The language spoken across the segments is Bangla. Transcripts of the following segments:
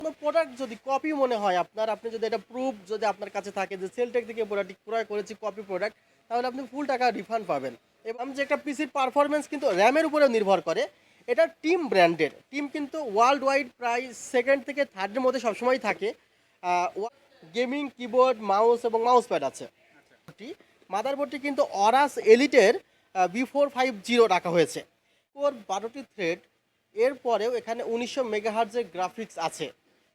কোনো প্রোডাক্ট যদি কপি মনে হয় আপনি যদি এটা প্রুফ যদি আপনার কাছে থাকে যে সেলটেক থেকে প্রোডাক্ট ক্রয় করেছি কপি প্রোডাক্ট, তাহলে আপনি ফুল টাকা রিফান্ড পাবেন। এবং যে একটা পিসির পারফরমেন্স কিন্তু র্যামের উপরেও নির্ভর করে। এটা টিম ব্র্যান্ডের, টিম কিন্তু ওয়ার্ল্ড ওয়াইড প্রায় সেকেন্ড থেকে থার্ডের মধ্যে সবসময় থাকে। গেমিং কিবোর্ড, মাউস এবং মাউস প্যাড আছে। মাদারবোর্ডটি কিন্তু অরাস এলিটের B450 রাখা হয়েছে। কোর 12টি থ্রেড, এরপরেও এখানে 1900 মেগাহার্জের গ্রাফিক্স আছে।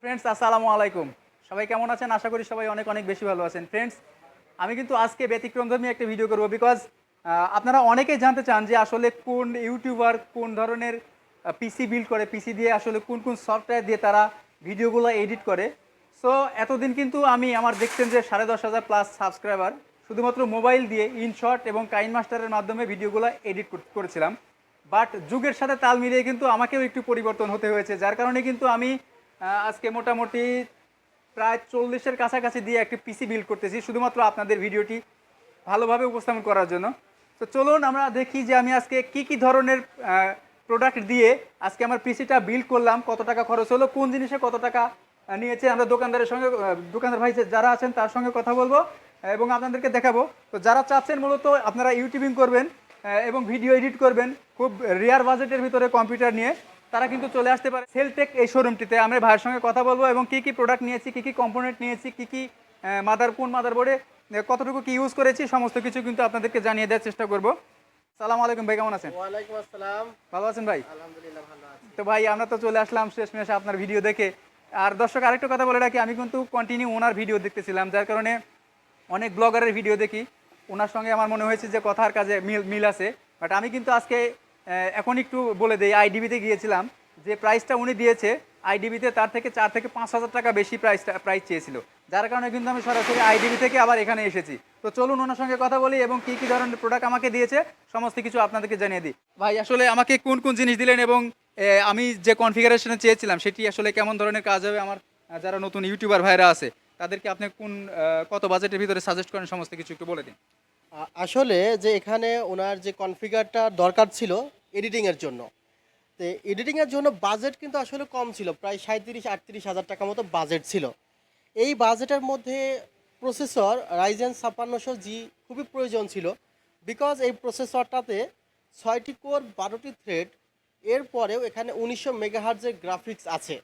ফ্রেন্ডস, আসসালামু আলাইকুম। সবাই কেমন আছেন? আশা করি সবাই অনেক অনেক বেশি ভালো আছেন। ফ্রেন্ডস, আমি কিন্তু আজকে ব্যতিক্রমধর্মী একটা ভিডিও করব, বিকজ আপনারা অনেকেই জানতে চান যে আসলে কোন ইউটিউবার কোন ধরনের পিসি বিল্ড করে, পিসি দিয়ে আসলে কোন কোন সফটওয়্যার দিয়ে তারা ভিডিওগুলো এডিট করে। সো এতদিন কিন্তু আমি আমার দেখছেন যে 10,500 প্লাস সাবস্ক্রাইবার শুধুমাত্র মোবাইল দিয়ে ইনশর্ট এবং কাইন মাস্টারের মাধ্যমে ভিডিওগুলো এডিট করেছিলাম। বাট যুগের সাথে তাল মিলিয়ে কিন্তু আমাকেও একটু পরিবর্তন হতে হয়েছে, যার কারণে কিন্তু আমি আজকে মোটামুটি প্রায় 40-এর কাছাকাছি দিয়ে একটি পিসি বিল্ড করতেছি শুধুমাত্র আপনাদের ভিডিওটি ভালোভাবে উপস্থাপন করার জন্য। তো চলুন আমরা দেখি যে আমি আজকে কি কি ধরনের প্রোডাক্ট দিয়ে আজকে আমার পিসিটা বিল্ড করলাম, কত টাকা খরচ হলো, কোন জিনিসে কত টাকা নিয়েছে। আমরা দোকানদারের সঙ্গে, দোকানদার ভাই যারা আছেন তার সঙ্গে কথা বলবো এবং আপনাদেরকে দেখাবো। তো যারা চাচ্ছেন মূলত আপনারা ইউটিউবিং করবেন এবং ভিডিও এডিট করবেন খুব রেয়ার বাজেটের ভিতরে কম্পিউটার নিয়ে, তারা কিন্তু চলে আসতে পারে সেলটেক এই শোরুমটিতে। আমরা ভাইয়ের সঙ্গে কথা বলবো এবং কী কী প্রোডাক্ট নিয়েছি, কী কী কম্পোনেন্ট নিয়েছি, কী কী কোন মাদারবোর্ডে কতটুকু কি ইউজ করেছি, সমস্ত কিছু কিন্তু আপনাদেরকে জানিয়ে দেওয়ার চেষ্টা করব। সালামু আলাইকুম ভাই, কেমন আছেন? ওয়ালাইকুম আসসালাম। ভালো আছেন ভাই? আলহামদুলিল্লাহ ভালো আছি। তো ভাই আমরা তো চলে আসলাম শেষমেশ আপনার ভিডিও দেখে। আর দর্শক আরেকটা কথা বলে রাখি, আমি কিন্তু কন্টিনিউ ওনার ভিডিও দেখতেছিলাম, যার কারণে অনেক ব্লগারের ভিডিও দেখি, ওনার সঙ্গে আমার মনে হয়েছে যে কথার কাজে মিল আছে। বাট আমি কিন্তু আজকে এখন একটু বলে দেই, আইডিবিতে গিয়েছিলাম, যে প্রাইসটা উনি দিয়েছে আইডিবিতে তার থেকে 4 থেকে 5,000 টাকা বেশি প্রাইস চেয়েছিল, যার কারণে কিন্তু আমি সরাসরি আইডিবি থেকে আবার এখানে এসেছি। তো চলুন ওনার সঙ্গে কথা বলি এবং কী কী ধরনের প্রোডাক্ট আমাকে দিয়েছে সমস্ত কিছু আপনাদেরকে জানিয়ে দিই। ভাই আসলে আমাকে কোন কোন জিনিস দিলেন এবং আমি যে কনফিগারেশনে চেয়েছিলাম সেটি আসলে কেমন ধরনের কাজ হবে, আমার যারা নতুন ইউটিউবার ভাইরা আছে তাদেরকে আপনি কত বাজেটের ভিতরে সাজেস্ট করেন, সমস্ত কিছু একটু বলে দিন। আসলে যে এখানে ওনার যে কনফিগারটা দরকার ছিল এডিটিংয়ের জন্য, তো এডিটিংয়ের জন্য বাজেট কিন্তু আসলে কম ছিল, প্রায় 37-38 হাজার টাকা মতো বাজেট ছিল। এই বাজেটের মধ্যে প্রসেসর রাইজেন 5600G খুবই প্রয়োজন ছিল, বিকজ এই প্রসেসরটাতে 6টি কোর 12টি থ্রেড, এরপরেও এখানে 1900 মেগাহার্জের গ্রাফিক্স আছে।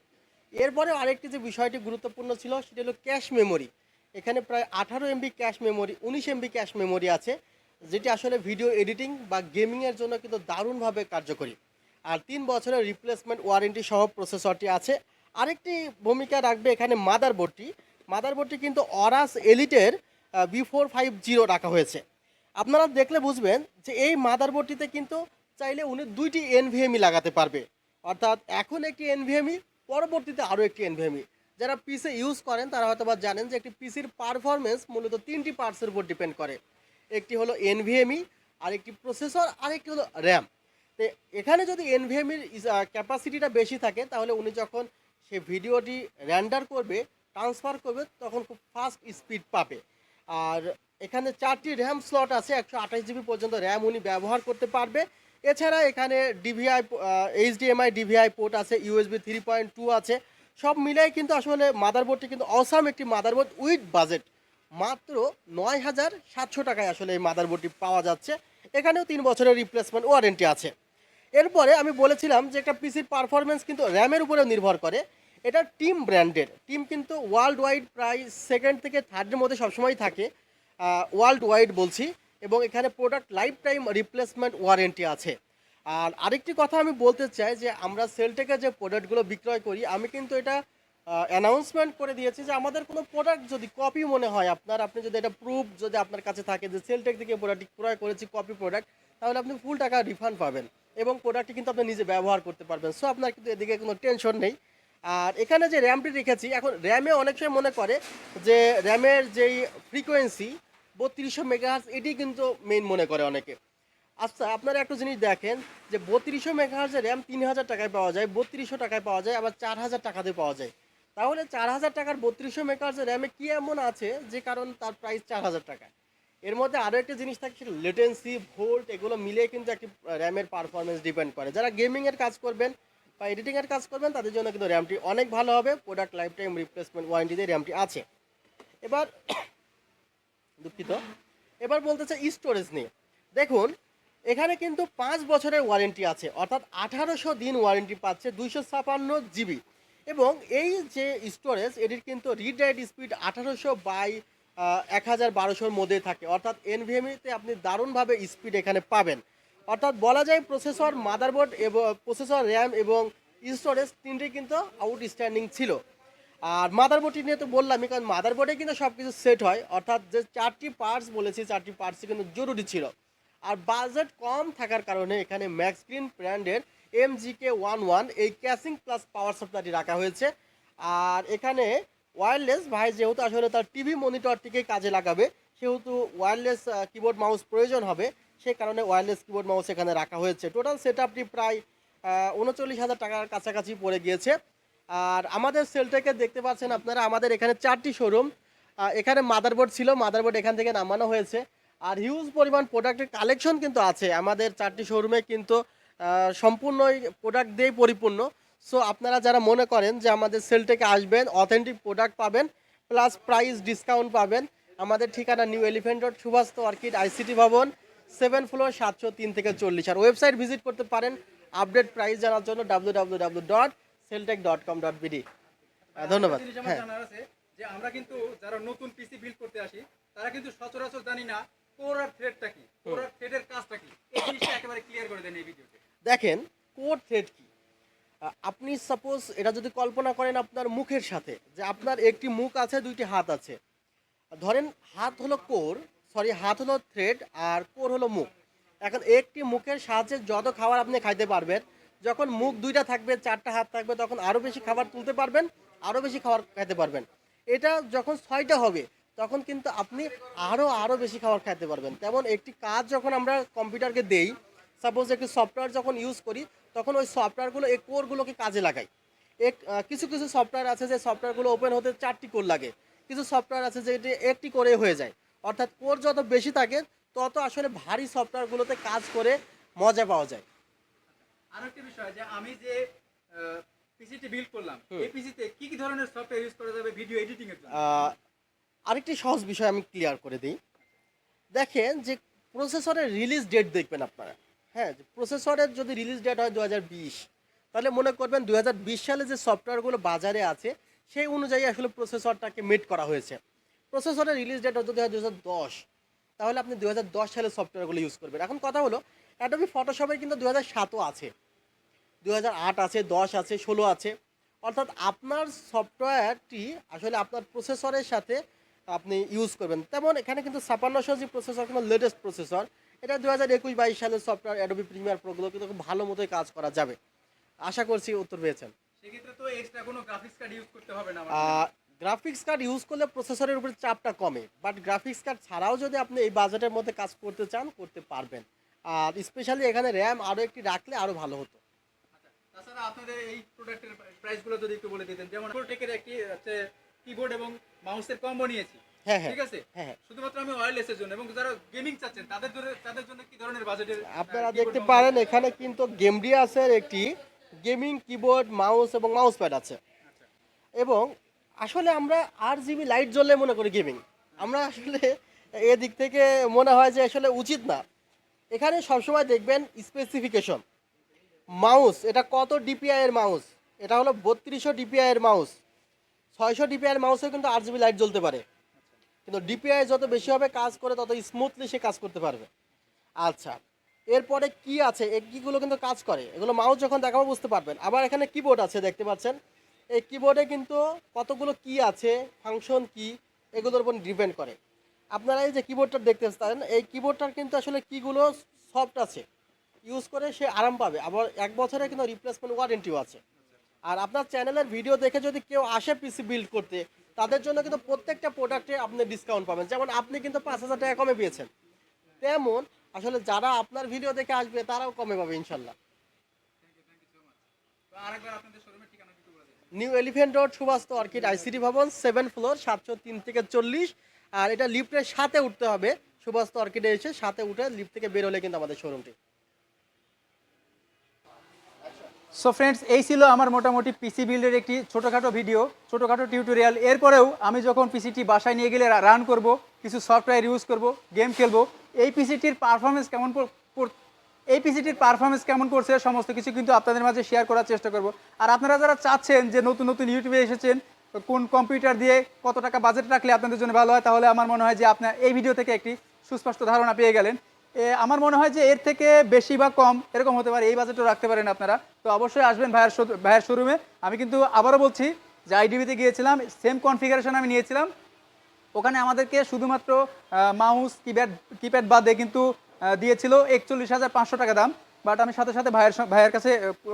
এরপরেও আরেকটি যে বিষয়টি গুরুত্বপূর্ণ ছিল সেটি হলো ক্যাশ মেমোরি। এখানে প্রায় 18 MB cache memory, 19 MB cache memory আছে, যেটি আসলে ভিডিও এডিটিং বা গেমিংয়ের জন্য কিন্তু দারুণভাবে কার্যকরী। আর 3 বছরের রিপ্লেসমেন্ট ওয়ারেন্টি সহ প্রসেসরটি আছে। আরেকটি ভূমিকা রাখবে এখানে মাদারবোর্ডটি কিন্তু অরাস এলিটের B450 রাখা হয়েছে। আপনারা দেখলে বুঝবেন যে এই মাদারবোর্ডটিতে কিন্তু চাইলে উনি 2টি NVMe লাগাতে পারবে, অর্থাৎ এখন একটি NVMe, পরবর্তীতে আরও একটি NVMe। যারা পিসি ইউজ করেন তারা হয়তো বা জানেন যে একটি পিসির পারফরমেন্স মূলত 3টি পার্টসের উপর ডিপেন্ড করে। একটি হলো NVMe, আরেকটি প্রসেসর, আরেকটি হলো র্যাম। তো এখানে যদি NVMeর ক্যাপাসিটিটা বেশি থাকে, তাহলে উনি যখন সে ভিডিওটি রেন্ডার করবে, ট্রান্সফার করবে, তখন খুব ফাস্ট স্পিড পাবে। আর এখানে 4টি র্যাম স্লট আছে, 128 GB পর্যন্ত র্যাম উনি ব্যবহার করতে পারবে। এছাড়া এখানে ডিভিআই, HDMI ডিভিআই পোর্ট আছে, USB 3.2 আছে। সব মিলাই কিন্তু আসলে মাদারবোর্ডটি কিন্তু অসাম একটি মাদারবোর্ড উইথ বাজেট। মাত্র 9,700 টাকায় আসলে এই মাদারবোর্ডটি পাওয়া যাচ্ছে। এখানেও 3 বছরের রিপ্লেসমেন্ট ওয়ারেন্টি আছে। এরপরে আমি বলেছিলাম যে একটা পিসির পারফরমেন্স কিন্তু র্যামের উপরেও নির্ভর করে। এটা টিম ব্র্যান্ডের, টিম কিন্তু ওয়ার্ল্ড ওয়াইড প্রায় সেকেন্ড থেকে থার্ডের মধ্যে সবসময় থাকে, ওয়ার্ল্ড ওয়াইড বলছি। এবং এখানে product life time replacement warranty আছে। আর আরেকটি কথা আমি বলতে চাই যে আমরা সেলটেকে যে প্রোডাক্টগুলো বিক্রয় করি, আমি কিন্তু এটা অ্যানাউন্সমেন্ট করে দিয়েছি যে আমাদের কোনো প্রোডাক্ট যদি কপি মনে হয় আপনি যদি এটা প্রুফ যদি আপনার কাছে থাকে যে সেলটেক থেকে প্রোডাক্টটি ক্রয় করেছি কপি প্রোডাক্ট, তাহলে আপনি ফুল টাকা রিফান্ড পাবেন এবং প্রোডাক্টটি কিন্তু আপনি নিজে ব্যবহার করতে পারবেন। সো আপনার কিন্তু এদিকে কোনো টেনশন নেই। আর এখানে যে র্যামটি রেখেছি, এখন র্যামে অনেক সময় মনে করে যে র্যামের যেই ফ্রিকোয়েন্সি 3200 মেগাহার্জ, এটি কিন্তু মেইন মনে করে অনেকে। আচ্ছা, আপনারা একটু জিনিস দেখেন যে 3200 মেগাহার্জের র্যাম 3000 টাকায় পাওয়া যায়, 3200 টাকায় পাওয়া যায়, আবার 4000 টাকাতে পাওয়া যায়। তাহলে 4000 টাকার 3200 মেগাহার্জের র্যামে কী এমন আছে যে কারণ তার প্রাইস 4000 টাকা? এর মধ্যে আরও একটা জিনিস থাকে, সেটা লেটেন্সি, ভোল্ট, এগুলো মিলিয়ে কিন্তু একটি র্যামের পারফরমেন্স ডিপেন্ড করে। যারা গেমিংয়ের কাজ করবেন, বা এডিটিংয়ের কাজ করবেন তাদের জন্য কিন্তু র্যামটি অনেক ভালো হবে। প্রোডাক্ট লাইফ টাইম রিপ্লেসমেন্ট ওয়ারেন্টিতে র্যামটি আছে। এবার দুঃখিত, এবার বলতে চাই স্টোরেজ নিয়ে। দেখুন এখানে কিন্তু 5 বছরের ওয়ারেন্টি আছে, অর্থাৎ 1800 দিন ওয়ারেন্টি পাচ্ছে 256 জিবি। এবং এই যে স্টোরেজ এটির কিন্তু রিড রাইট স্পিড 1800 বাই 1012-এর মধ্যে থাকে, অর্থাৎ এনভিএমইতে আপনি দারুণভাবে স্পিড এখানে পাবেন। অর্থাৎ বলা যায় প্রসেসর, মাদারবোর্ড এবং প্রসেসর, র্যাম এবং স্টোরেজ তিনটেই কিন্তু আউটস্ট্যান্ডিং ছিল। আর মাদারবোর্ডটি নিয়ে তো বললামই, কারণ মাদারবোর্ডে কিন্তু সব কিছু সেট হয়, অর্থাৎ যে 4টি পার্টস বলেছি 4টি পার্টসই কিন্তু জরুরি ছিল। আর বাজেট কম থাকার কারণে এখানে ম্যাক্সগ্রিন ব্র্যান্ডের MGK11 এই ক্যাসিং প্লাস পাওয়ার সাপ্লাইটি রাখা হয়েছে। আর এখানে ওয়্যারলেস ভাই যেহেতু আসলে তার টিভি মনিটরটিকে কাজে লাগাবে, সেহেতু ওয়্যারলেস কিবোর্ড মাউস প্রয়োজন হবে, সেই কারণে ওয়্যারলেস কিবোর্ড মাউস এখানে রাখা হয়েছে। টোটাল সেট আপটি প্রায় 39,000 টাকার কাছাকাছি পড়ে গিয়েছে। আর আমাদের সেলটাকে দেখতে পাচ্ছেন আপনারা, আমাদের এখানে 4টি শোরুম। এখানে মাদারবোর্ড ছিল, মাদারবোর্ড এখান থেকে নামানো হয়েছে। আর হিউজ পরিমাণ প্রোডাক্টের কালেকশন কিন্তু আছে আমাদের 4টি শোরুমে, কিন্তু সম্পূর্ণই প্রোডাক্ট দিয়েই পরিপূর্ণ। সো আপনারা যারা মনে করেন যে আমাদের সেলটাকে আসবেন, অথেন্টিক প্রোডাক্ট পাবেন, প্লাস প্রাইস ডিসকাউন্ট পাবেন, আমাদের ঠিকানা new elephant road, Subhash orchid ICT Bhaban, 7 floor, 703 থেকে 40। আর ওয়েবসাইট ভিজিট করতে পারেন আপডেট প্রাইস জানার জন্য www.seltech.com.bd। ধন্যবাদ। জিনিস আমার হ্যাঁ, জানার আছে যে আমরা কিন্তু যারা নতুন পিসি বিল্ড করতে আসি তারা কিন্তু সচরাচর জানি না কোর আর থ্রেডটা কি, কোর আর থ্রেডের কাজটা কি। এই জিনিসটা একেবারে ক্লিয়ার করে দেন এই ভিডিওতে। দেখেন কোর থ্রেড কি। আপনি সাপোজ এটা যদি কল্পনা করেন আপনার মুখের সাথে, যে আপনার একটি মুখ আছে, দুইটি হাত আছে। ধরেন হাত হলো কোর, সরি হাত হলো থ্রেড আর কোর হলো মুখ। এখন একটি মুখের সাহায্যে যত খাবার আপনি খাইতে পারবেন, যখন মুখ দুইটা থাকবে, 4টা হাত থাকবে, তখন আরও বেশি খাবার তুলতে পারবেন, আরও বেশি খাবার খাইতে পারবেন। এটা যখন 6টা হবে তখন কিন্তু আপনি আরও বেশি খাবার খাইতে পারবেন। তেমন একটি কাজ যখন আমরা কম্পিউটারকে দেই, সাপোজ একটি সফটওয়্যার যখন ইউজ করি, তখন ওই সফটওয়্যারগুলো এই কোরগুলোকে কাজে লাগায়। কিছু কিছু সফটওয়্যার আছে যে সফটওয়্যারগুলো ওপেন হতে 4টি কোর লাগে, কিছু সফটওয়্যার আছে যে এটি একটি করে হয়ে যায়। অর্থাৎ কোর যত বেশি থাকে তত আসলে ভারী সফটওয়্যারগুলোতে কাজ করে মজা পাওয়া যায়। আরো একটা বিষয় যে আমি যে পিসিটি বিল্ড করলাম, এই পিসিতে কি কি ধরনের সফটওয়্যার ইউজ করা যাবে ভিডিও এডিটিং এর জন্য? আরেকটি সহজ বিষয় আমি ক্লিয়ার করে দিই। দেখেন যে প্রসেসরের রিলিজ ডেট দেখবেন আপনারা। হ্যাঁ, প্রসেসরের যদি রিলিজ ডেট হয় 2020, তাহলে মনে করবেন 2020 সালে যে সফটওয়্যারগুলো বাজারে আছে সেই অনুযায়ী আসলে প্রসেসরটাকে মেড করা হয়েছে। প্রসেসরের রিলিজ ডেট যদি হয় 2010, তাহলে আপনি 2010 সালের সফটওয়্যারগুলো ইউজ করবেন। এখন কথা হলো অ্যাডোবি ফটোশপের কিন্তু 2007ও আছে, 2008 আছে, 10 আছে, 16 আছে। অর্থাৎ আপনার সফটওয়্যারটি আসলে আপনার প্রসেসরের সাথে আপনি ইউজ করবেন। তেমন এখানে কিন্তু 5600 যে প্রসেসর, কিন্তু লেটেস্ট প্রসেসর, এটা 2021-22 সালের সফটওয়্যার অ্যাডোবি প্রিমিয়ার প্রোগুলো কিন্তু খুব ভালো মতোই কাজ করা যাবে। আশা করছি উত্তর পেয়েছেন। সেক্ষেত্রে তো এক্সট্রা কোনো গ্রাফিক্স কার্ড ইউজ করতে হবে না গ্রাফিক্স কার্ড ইউজ করলে প্রসেসরের উপরে চাপটা কমে, বাট গ্রাফিক্স কার্ড ছাড়াও যদি আপনি এই বাজেটের মধ্যে কাজ করতে চান, করতে পারবেন। আর স্পেশালি এখানে র্যাম আরও একটি রাখলে আরও ভালো হতো। আচ্ছা, তাছাড়া আপনাদের এই প্রোডাক্টের প্রাইসগুলো যদি একটু বলে দিতেন। যেমন প্রোটেকের একটি হচ্ছে কিবোর্ড এবং মাউসের কম্বো নিয়েছি, হ্যাঁ হ্যাঁ ঠিক আছে, হ্যাঁ, শুধুমাত্র আমি ওয়্যারলেসের জন্য, এবং যারা গেমিং চাচ্ছেন তাদের জন্য কি ধরনের বাজেটের আপনারা দেখতে পারেন এখানে কিন্তু গেমডিয়াসের একটি গেমিং কিবোর্ড, মাউস এবং মাউস প্যাড আছে। এবং আসলে আমরা RGB লাইট জ্বললে মনে করি গেমিং, আমরা আসলে এদিক থেকে মনে হয় যে আসলে উচিত না। এখানে সবসময় দেখবেন স্পেসিফিকেশন, মাউস এটা কত ডিপিআই এর মাউস, এটা হলো 3200 ডিপিআই এর মাউস। 600 ডিপিআই এর মাউসেও কিন্তু RGB লাইট জ্বলতে পারে, কিন্তু ডিপিআই যত বেশি হবে কাজ করে তত স্মুথলি সে কাজ করতে পারবে। আচ্ছা, এরপরে কি আছে, এই কিগুলো কিন্তু কাজ করে, এগুলো মাউস যখন দেখাবো বুঝতে পারবেন। আবার এখানে কিবোর্ড আছে দেখতে পাচ্ছেন, এই কিবোর্ডে কিন্তু কতগুলো কি আছে, ফাংশন কি, এগুলোর উপর ডিপেন্ড করে। আপনারা এই যে কিবোর্ডটা দেখতে পাচ্ছেন, এই কিবোর্ডটার কিন্তু আসলে কিগুলো সফট আছে, ইউজ করে সে আরাম পাবে। আবার 1 বছরের কিন্তু রিপ্লেসমেন্ট ওয়ারেন্টিও আছে। আর আপনার চ্যানেলের ভিডিও দেখে যদি কেউ আসে পিসি বিল্ড করতে, তাদের জন্য কিন্তু প্রত্যেকটা প্রোডাক্টে আপনি ডিসকাউন্ট পাবেন। যেমন আপনি কিন্তু 5,000 টাকা কমে পেয়েছেন, তেমন আসলে যারা আপনার ভিডিও দেখে আসবে তারাও কমে পাবে ইনশাল্লাহ। আরেকবার আপনাদের শোরুমের ঠিকানা একটু বলে দিন। New elephant road, Subhash orchid ICT Bhaban, 7 floor, 703 থেকে 40। আর এটা লিফটের সাথে উঠতে হবে, সুভাষ অর্কিডে এসে সাথে উঠে লিফট থেকে বের হলে কিন্তু আমাদের শোরুমটি। সো ফ্রেন্ডস, এই ছিল আমার মোটামুটি পিসি বিল্ডের একটি ছোটোখাটো ভিডিও, ছোটোখাটো টিউটোরিয়াল। এরপরেও আমি যখন পিসিটি বাসায় নিয়ে গেলে রান করব, কিছু সফটওয়্যার ইউজ করব, গেম খেলবো, এই পিসিটির পারফরমেন্স কেমন করছে সমস্ত কিছু কিন্তু আপনাদের মাঝে শেয়ার করার চেষ্টা করব। আর আপনারা যারা চাচ্ছেন যে নতুন নতুন ইউটিউবে এসেছেন, কোন কম্পিউটার দিয়ে কত টাকা বাজেট রাখলে আপনাদের জন্য ভালো হয়, তাহলে আমার মনে হয় যে আপনার এই ভিডিও থেকে একটি সুস্পষ্ট ধারণা পেয়ে গেলেন। আমার মনে হয় যে এর থেকে বেশি বা কম এরকম হতে পারে, এই বাজেটও রাখতে পারেন আপনারা। তো অবশ্যই আসবেন ভাইয়ের শোরুমে। আমি কিন্তু আবারও বলছি যে আইডিবিতে গিয়েছিলাম, সেম কনফিগারেশন আমি নিয়েছিলাম। ওখানে আমাদেরকে শুধুমাত্র মাউস কিপ্যাড বাদে কিন্তু দিয়েছিল 41,500 টাকা দাম। বাট আমি সাথে সাথে ভাইয়ের কাছে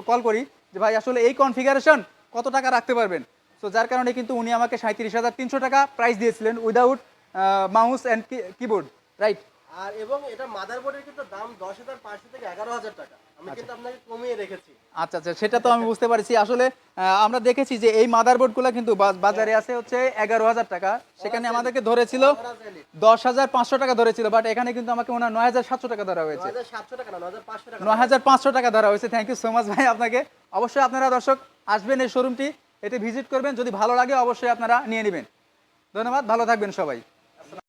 কল করি যে ভাই আসলে এই কনফিগারেশন কত টাকা রাখতে পারবেন। সো যার কারণে কিন্তু উনি আমাকে 37,300 টাকা প্রাইস দিয়েছিলেন without mouse and keyboard, right. আর এবং এটা মাদারবোর্ডের কিন্তু দাম 10,500 থেকে 11,000 টাকা। আমি কিন্তু আপনাকে কমিয়ে রেখেছি। আচ্ছা আচ্ছা, সেটা তো আমি বুঝতে পারছি। আসলে আমরা দেখেছি যে এই মাদারবোর্ডগুলো কিন্তু বাজারে আছে হচ্ছে 11,000 টাকা, সেখানে আমাদেরকে ধরেছিল 10,500 টাকা ধরেছিল, বাট এখানে কিন্তু আমাকে ওনার 9,700 টাকা ধরা হয়েছে। 9,700 টাকা না, 9,500 টাকা। 9,500 টাকা ধরা হয়েছে। থ্যাংক ইউ সো মাচ ভাই আপনাকে। অবশ্যই আপনারা দর্শক আসবেন এই শোরুমটি, এটি ভিজিট করবেন, যদি ভালো লাগে অবশ্যই আপনারা নিয়ে নেবেন। ধন্যবাদ, ভালো থাকবেন সবাই।